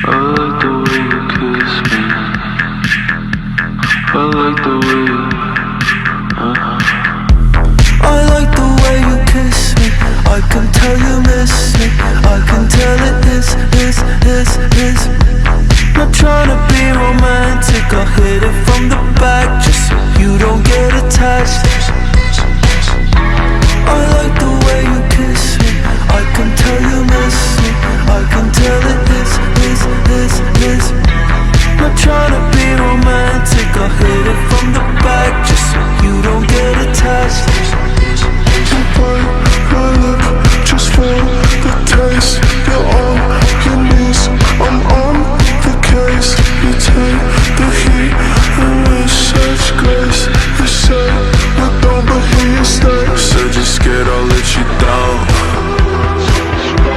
I like the way you kiss me. I like the way you, I like the way you kiss me. I can tell you miss me. I can tell it is. Not trying to be romantic, I'll hit it from the back just so you don't get attached. I like the way you kiss me. I can tell you miss me. I can tell it is. Not trying to be romantic, I'll hit it from the back just so you don't get attached. You bite my lip just for the taste. You're on your knees, I'm on the case. You take the heat and with such grace. You say you don't, but here you stay. said you're scared I'll let you down.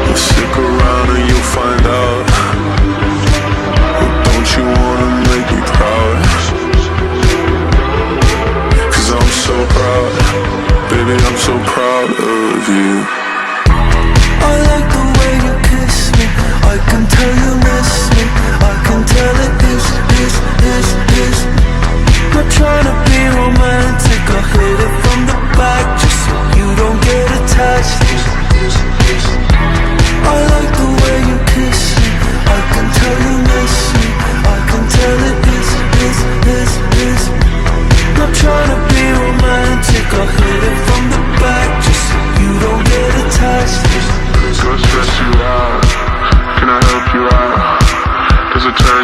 Well, stick around and you'll find out. Well, don't you wanna make me proud? Cause I'm so proud, baby, I'm so proud of you. I like the way you kiss me. I can tell you miss me. I can tell it is. Not trying to be romantic, I'll hit it from the back just so you don't get attached. I like the way you kiss me. I can tell you miss me. I can tell it is. Not trying to be romantic, I'll hit it from the back just so you don't get attached. Go stress you out, can I help you out? There's a turn